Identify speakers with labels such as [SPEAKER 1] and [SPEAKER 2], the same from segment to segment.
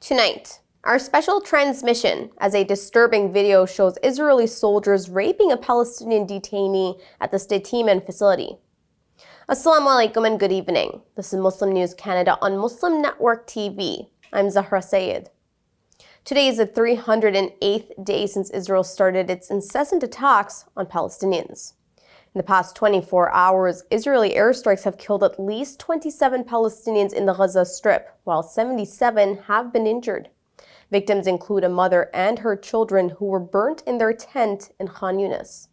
[SPEAKER 1] Tonight, our special transmission as a disturbing video shows Israeli soldiers raping a Palestinian detainee at the Sde Teiman facility. Assalamu alaikum and good evening. This is Muslim News Canada on Muslim Network TV. I'm Zahra Sayed. Today is the 308th day since Israel started its incessant attacks on Palestinians. In the past 24 hours, Israeli airstrikes have killed at least 27 Palestinians in the Gaza Strip, while 77 have been injured. Victims include a mother and her children who were burnt in their tent in Khan Yunis.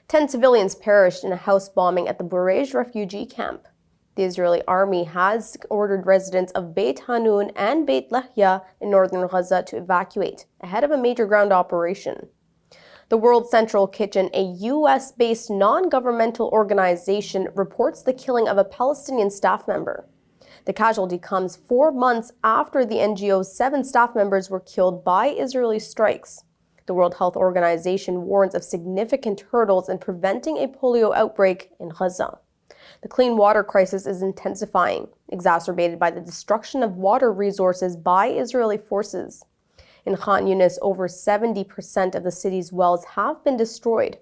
[SPEAKER 1] 10 civilians perished in a house bombing at the Burej refugee camp. The Israeli army has ordered residents of Beit Hanun and Beit Lahya in northern Gaza to evacuate ahead of a major ground operation. The World Central Kitchen, a U.S.-based non-governmental organization, reports the killing of a Palestinian staff member. The casualty comes 4 months after the NGO's 7 staff members were killed by Israeli strikes. The World Health Organization warns of significant hurdles in preventing a polio outbreak in Gaza. The clean water crisis is intensifying, exacerbated by the destruction of water resources by Israeli forces. In Khan Yunis, over 70% of the city's wells have been destroyed.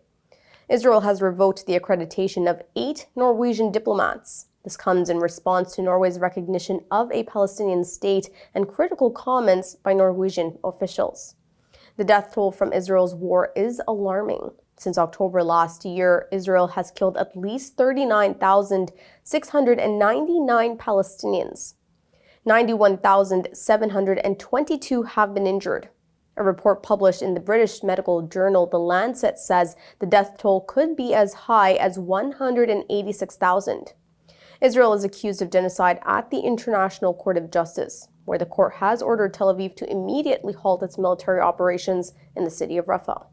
[SPEAKER 1] Israel has revoked the accreditation of 8 Norwegian diplomats. This comes in response to Norway's recognition of a Palestinian state and critical comments by Norwegian officials. The death toll from Israel's war is alarming. Since October last year, Israel has killed at least 39,699 Palestinians. 91,722 have been injured. A report published in the British medical journal The Lancet says the death toll could be as high as 186,000. Israel is accused of genocide at the International Court of Justice, where the court has ordered Tel Aviv to immediately halt its military operations in the city of Rafah.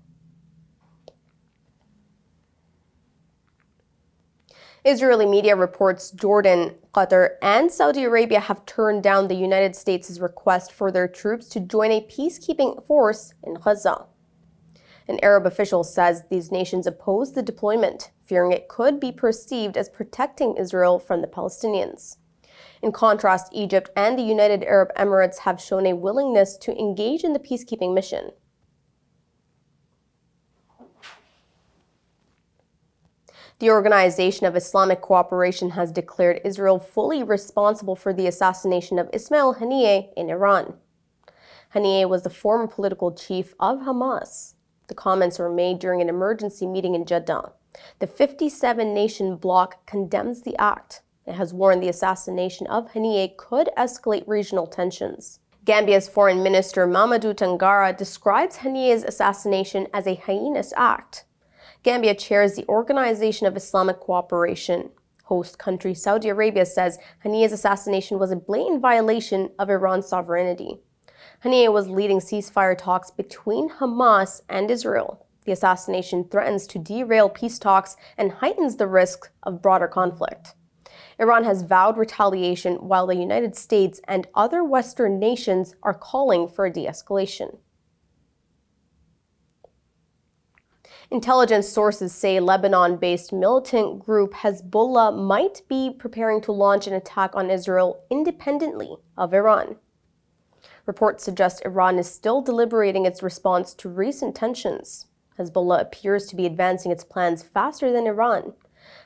[SPEAKER 1] Israeli media reports Jordan, Qatar, and Saudi Arabia have turned down the United States' request for their troops to join a peacekeeping force in Gaza. An Arab official says these nations oppose the deployment, fearing it could be perceived as protecting Israel from the Palestinians. In contrast, Egypt and the United Arab Emirates have shown a willingness to engage in the peacekeeping mission. The Organization of Islamic Cooperation has declared Israel fully responsible for the assassination of Ismail Haniyeh in Iran. Haniyeh was the former political chief of Hamas. The comments were made during an emergency meeting in Jeddah. The 57-nation bloc condemns the act. It has warned the assassination of Haniyeh could escalate regional tensions. Gambia's Foreign Minister Mamadou Tangara describes Haniyeh's assassination as a heinous act. Gambia chairs the Organization of Islamic Cooperation. Host country Saudi Arabia says Haniyeh's assassination was a blatant violation of Iran's sovereignty. Haniyeh was leading ceasefire talks between Hamas and Israel. The assassination threatens to derail peace talks and heightens the risk of broader conflict. Iran has vowed retaliation while the United States and other Western nations are calling for a de-escalation. Intelligence sources say Lebanon-based militant group Hezbollah might be preparing to launch an attack on Israel independently of Iran. Reports suggest Iran is still deliberating its response to recent tensions. Hezbollah appears to be advancing its plans faster than Iran.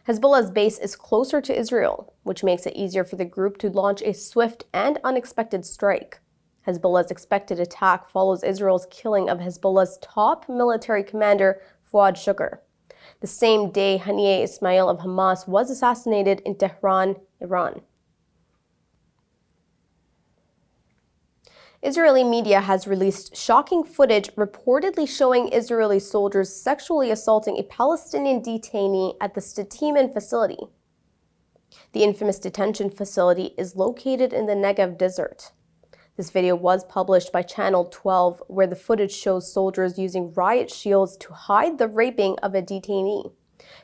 [SPEAKER 1] Hezbollah's base is closer to Israel, which makes it easier for the group to launch a swift and unexpected strike. Hezbollah's expected attack follows Israel's killing of Hezbollah's top military commander, Fuad Shukr. The same day, Haniyeh Ismail of Hamas was assassinated in Tehran, Iran. Israeli media has released shocking footage reportedly showing Israeli soldiers sexually assaulting a Palestinian detainee at the Sde Teiman facility. The infamous detention facility is located in the Negev desert. This video was published by Channel 12, where the footage shows soldiers using riot shields to hide the raping of a detainee.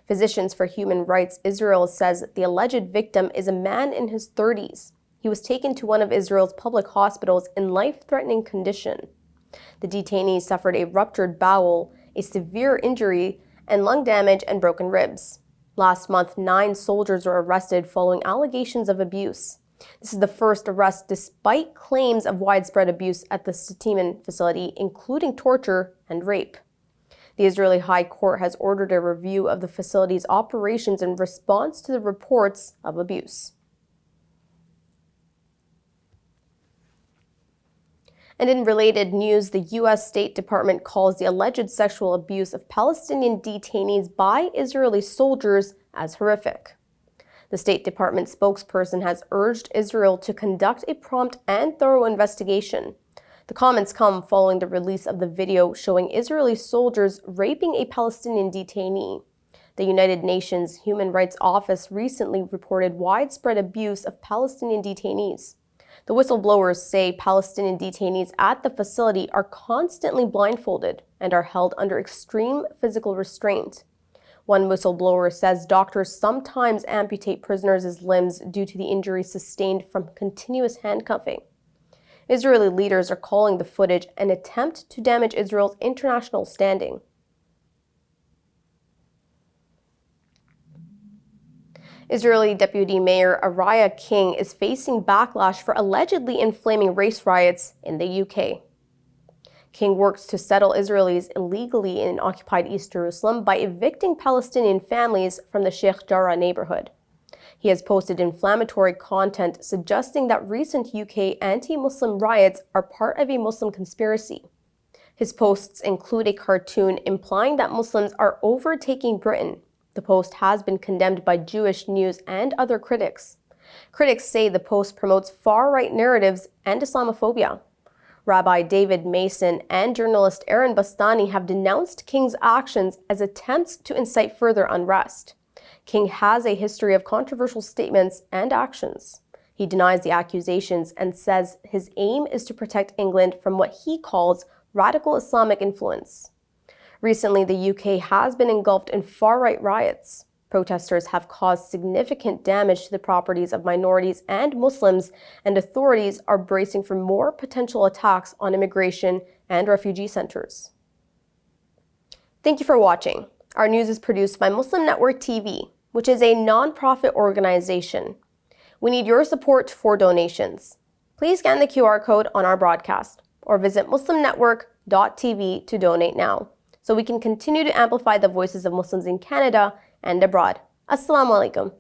[SPEAKER 1] Physicians for Human Rights Israel says the alleged victim is a man in his 30s. He was taken to one of Israel's public hospitals in life-threatening condition. The detainee suffered a ruptured bowel, a severe injury, and lung damage and broken ribs. Last month, 9 soldiers were arrested following allegations of abuse. This is the first arrest despite claims of widespread abuse at the Sde Teiman facility, including torture and rape. The Israeli High Court has ordered a review of the facility's operations in response to the reports of abuse. And in related news, the U.S. State Department calls the alleged sexual abuse of Palestinian detainees by Israeli soldiers as horrific. The State Department spokesperson has urged Israel to conduct a prompt and thorough investigation. The comments come following the release of the video showing Israeli soldiers raping a Palestinian detainee. The United Nations Human Rights Office recently reported widespread abuse of Palestinian detainees. The whistleblowers say Palestinian detainees at the facility are constantly blindfolded and are held under extreme physical restraint. One whistleblower says doctors sometimes amputate prisoners' limbs due to the injuries sustained from continuous handcuffing. Israeli leaders are calling the footage an attempt to damage Israel's international standing. Israeli Deputy Mayor Araya King is facing backlash for allegedly inflaming race riots in the UK. King works to settle Israelis illegally in occupied East Jerusalem by evicting Palestinian families from the Sheikh Jarrah neighborhood. He has posted inflammatory content suggesting that recent UK anti-Muslim riots are part of a Muslim conspiracy. His posts include a cartoon implying that Muslims are overtaking Britain. The post has been condemned by Jewish news and other critics. Critics say the post promotes far-right narratives and Islamophobia. Rabbi David Mason and journalist Aaron Bastani have denounced King's actions as attempts to incite further unrest. King has a history of controversial statements and actions. He denies the accusations and says his aim is to protect England from what he calls radical Islamic influence. Recently, the UK has been engulfed in far-right riots. Protesters have caused significant damage to the properties of minorities and Muslims, and authorities are bracing for more potential attacks on immigration and refugee centers. Thank you for watching. Our news is produced by Muslim Network TV, which is a non-profit organization. We need your support for donations. Please scan the QR code on our broadcast or visit muslimnetwork.tv to donate now, so we can continue to amplify the voices of Muslims in Canada and abroad. Assalamu alaikum.